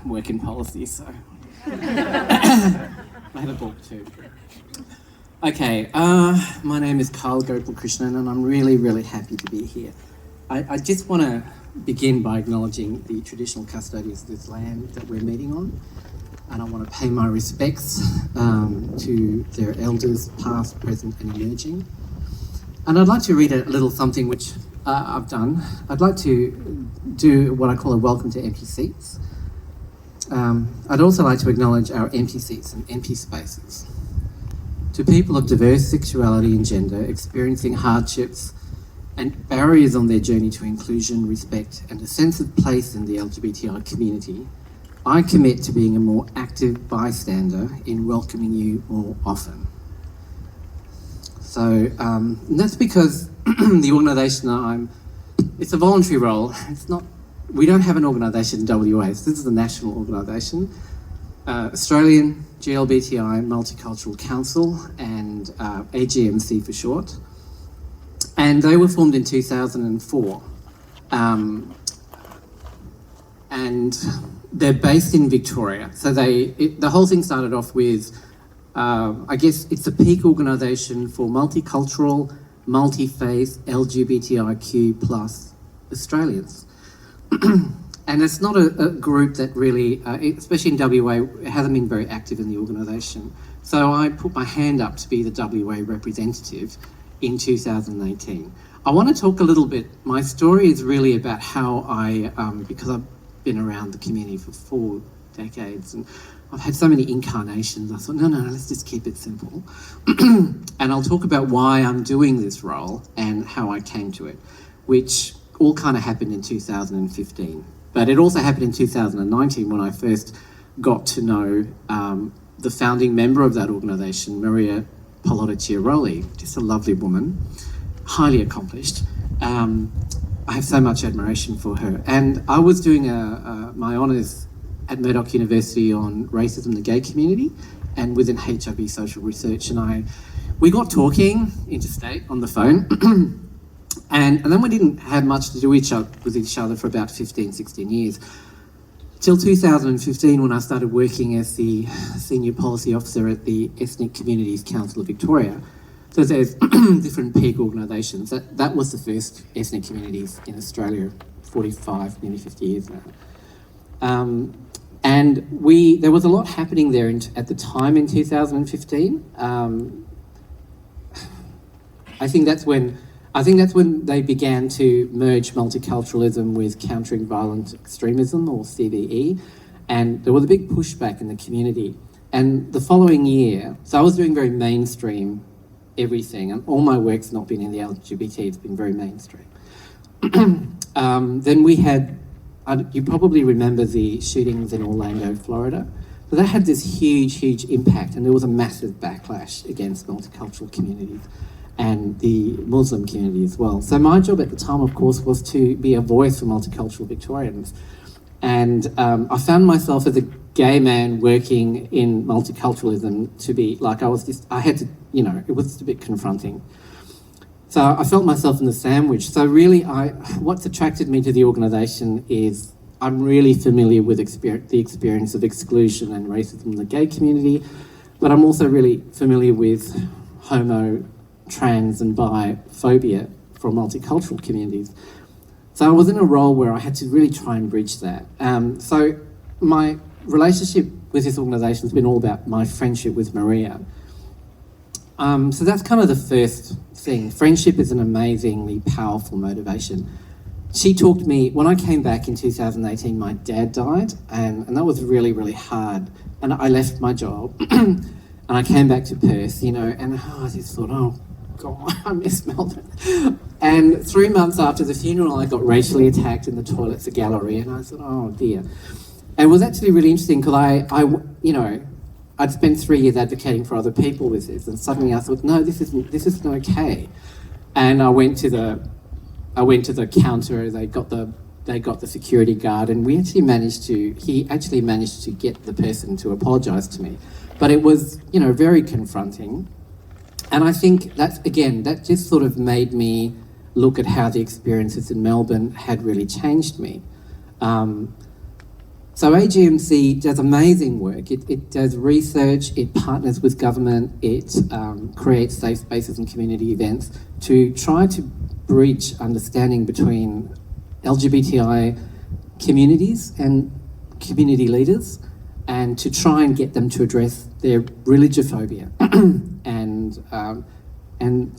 work in policy, so I have a book too. Okay, my name is Carl Gopal-Krishnan and I'm really, really happy to be here. I just want to begin by acknowledging the traditional custodians of this land that we're meeting on, and I want to pay my respects to their elders, past, present and emerging. And I'd like to read a little something which I've done. I'd like to do what I call a welcome to empty seats. I'd also like to acknowledge our empty seats and empty spaces. To people of diverse sexuality and gender experiencing hardships and barriers on their journey to inclusion, respect and a sense of place in the LGBTI community, I commit to being a more active bystander in welcoming you more often. So that's because the organisation it's a voluntary role. We don't have an organisation in WA, so this is a national organisation. Australian GLBTI Multicultural Council and AGMC for short. And they were formed in 2004. And they're based in Victoria. So the whole thing started off with, I guess it's a peak organisation for multicultural, multi-faith, LGBTIQ plus Australians. And it's not a group that really, especially in WA, it hasn't been very active in the organisation. So I put my hand up to be the WA representative in 2018. I want to talk a little bit, my story is really about how because I've been around the community for 4 decades and I've had so many incarnations, I thought, no, let's just keep it simple. And I'll talk about why I'm doing this role and how I came to it, which all kind of happened in 2015. But it also happened in 2019 when I first got to know the founding member of that organisation, Maria Pallotta-Chiaroli, just a lovely woman, highly accomplished. I have so much admiration for her. And I was doing my honours at Murdoch University on racism in the gay community and within HIV social research. And we got talking interstate on the phone. And then we didn't have much to do with each other for about 15, 16 years. Till 2015 when I started working as the Senior Policy Officer at the Ethnic Communities Council of Victoria. So there's different peak organisations. That was the first ethnic communities in Australia, 45, nearly 50 years now. And there was a lot happening there at the time in 2015. I think that's when they began to merge multiculturalism with countering violent extremism, or CVE, and there was a big pushback in the community. And the following year, so I was doing very mainstream everything, and all my work's not been in the LGBT, it's been very mainstream. Then we had, you probably remember the shootings in Orlando, Florida. So that had this huge impact, and there was a massive backlash against multicultural communities and the Muslim community as well. So my job at the time, of course, was to be a voice for multicultural Victorians. And I found myself as a gay man working in multiculturalism to be like, I had to, it was just a bit confronting. So I felt myself in the sandwich. So really, what's attracted me to the organisation is I'm really familiar with the experience of exclusion and racism in the gay community, but I'm also really familiar with homo, trans and bi phobia from multicultural communities. So I was in a role where I had to really try and bridge that. So my relationship with this organisation has been all about my friendship with Maria. So that's kind of the first thing. Friendship is an amazingly powerful motivation. She taught me, when I came back in 2018, my dad died, and that was really, really hard. And I left my job, and I came back to Perth, and I just thought, oh, God, I miss Melbourne. And 3 months after the funeral, I got racially attacked in the toilets at Gallery, and I thought, oh dear. And it was actually really interesting because I'd spent 3 years advocating for other people with this, and suddenly I thought, no, this isn't okay. And I went to the counter. They got the security guard, and he actually managed to get the person to apologise to me. But it was, very confronting. And I think that just sort of made me look at how the experiences in Melbourne had really changed me. So AGMC does amazing work. It does research, it partners with government, it creates safe spaces and community events to try to bridge understanding between LGBTI communities and community leaders, and to try and get them to address their religiophobia and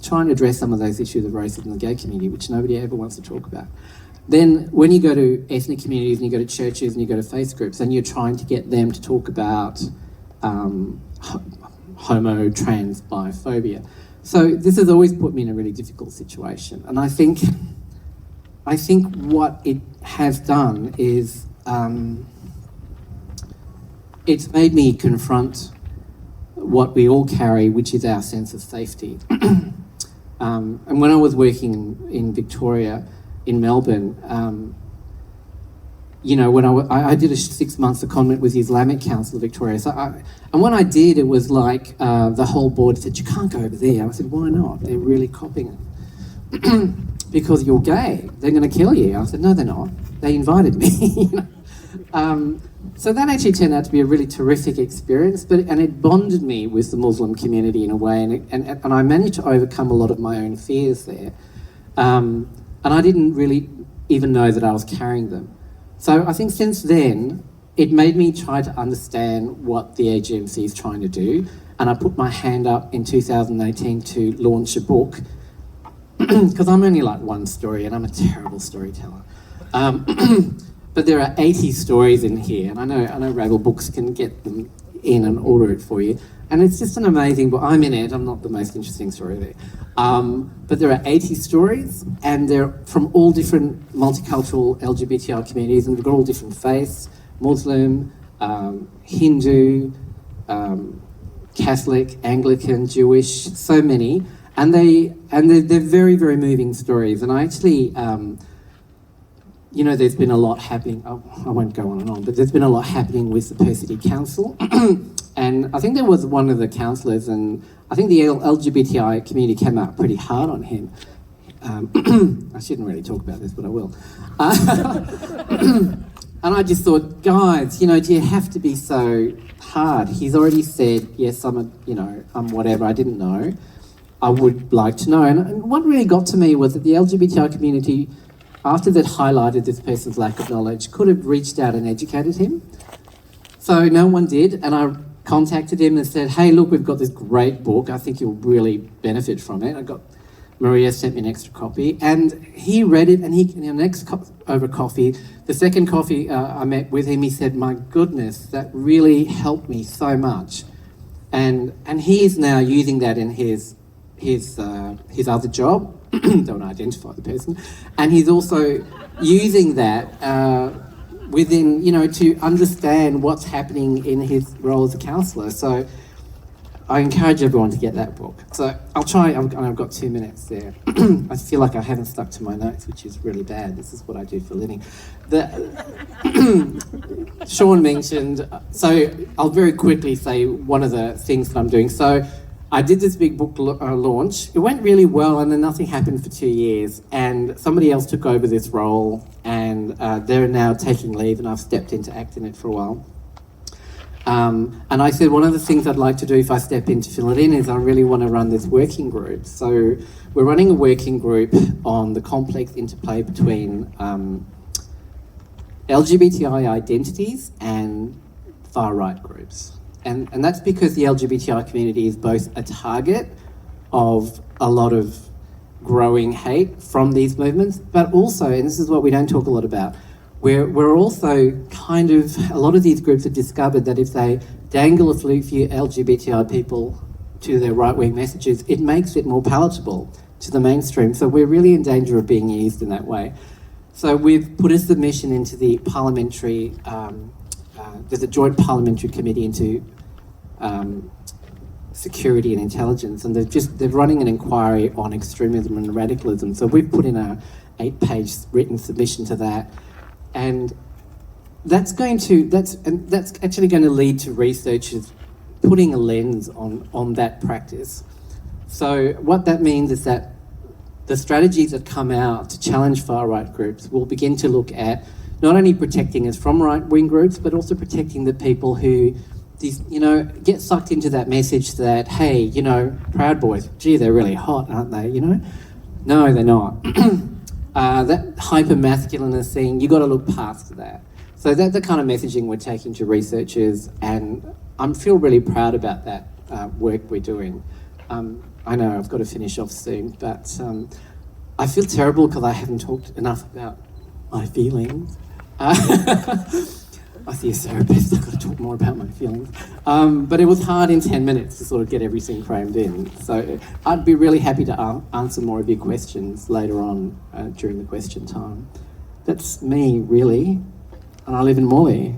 try and address some of those issues of racism in the gay community, which nobody ever wants to talk about. Then when you go to ethnic communities and you go to churches and you go to faith groups, and you're trying to get them to talk about homo, trans, biphobia. So this has always put me in a really difficult situation. And I think what it has done is it's made me confront what we all carry, which is our sense of safety. And when I was working in Victoria, in Melbourne, you know, when I did a 6 months secondment with the Islamic Council of Victoria. And when I did, it was like the whole board said, "You can't go over there." I said, "Why not? They're really copying it." "Because you're gay, they're going to kill you." I said, "No, they're not. They invited me." You know? So that actually turned out to be a really terrific experience, and it bonded me with the Muslim community in a way, and I managed to overcome a lot of my own fears there. And I didn't really even know that I was carrying them. So I think since then, it made me try to understand what the AGMC is trying to do. And I put my hand up in 2018 to launch a book, because I'm only like one story and I'm a terrible storyteller. But there are 80 stories in here, and I know Rabble Books can get them in and order it for you. And it's just an amazing book. I'm in it, I'm not the most interesting story there. But there are 80 stories, and they're from all different multicultural LGBTI communities, and they've got all different faiths: Muslim, Hindu, Catholic, Anglican, Jewish, so many. And they're very, very moving stories. And I actually, you know, there's been a lot happening. I won't go on and on, but there's been a lot happening with the Perth City Council. And I think there was one of the councillors, and I think the LGBTI community came out pretty hard on him. I shouldn't really talk about this, but I will. And I just thought, guys, you know, do you have to be so hard? He's already said, yes, I'm whatever, I didn't know. I would like to know. And what really got to me was that the LGBTI community, after they'd highlighted this person's lack of knowledge, could have reached out and educated him. So no one did, and I contacted him and said, "Hey, look, we've got this great book. I think you'll really benefit from it." Maria sent me an extra copy, and he read it, and over coffee, the second coffee I met with him, he said, "My goodness, that really helped me so much." And he is now using that in his other job. Don't identify the person. And he's also using that within, you know, to understand what's happening in his role as a counsellor. So I encourage everyone to get that book. So I'll try, I've got 2 minutes there. I feel like I haven't stuck to my notes, which is really bad. This is what I do for a living. Sean mentioned, so I'll very quickly say one of the things that I'm doing. So I did this big book launch. It went really well, and then nothing happened for 2 years. And somebody else took over this role, and they're now taking leave, and I've stepped in to act in it for a while. And I said one of the things I'd like to do if I step in to fill it in is I really want to run this working group. So we're running a working group on the complex interplay between LGBTI identities and far-right groups. And that's because the LGBTI community is both a target of a lot of growing hate from these movements, but also, and this is what we don't talk a lot about, we're also kind of, a lot of these groups have discovered that if they dangle a few LGBTI people to their right-wing messages, it makes it more palatable to the mainstream. So we're really in danger of being used in that way. So we've put a submission into the parliamentary, there's a joint parliamentary committee into security and intelligence, and they're running an inquiry on extremism and radicalism. So we've put in a 8-page written submission to that, and that's actually going to lead to researchers putting a lens on that practice. So what that means is that the strategies that come out to challenge far-right groups will begin to look at not only protecting us from right-wing groups, but also protecting the people who, get sucked into that message that, hey, Proud Boys, gee, they're really hot, aren't they, No, they're not. That hyper-masculinist thing, you got to look past that. So that's the kind of messaging we're taking to researchers, and I feel really proud about that work we're doing. I know I've got to finish off soon, but I feel terrible because I haven't talked enough about my feelings. I see a therapist, I've got to talk more about my feelings. But it was hard in 10 minutes to sort of get everything crammed in. So I'd be really happy to answer more of your questions later on during the question time. That's me, really. And I live in Morley.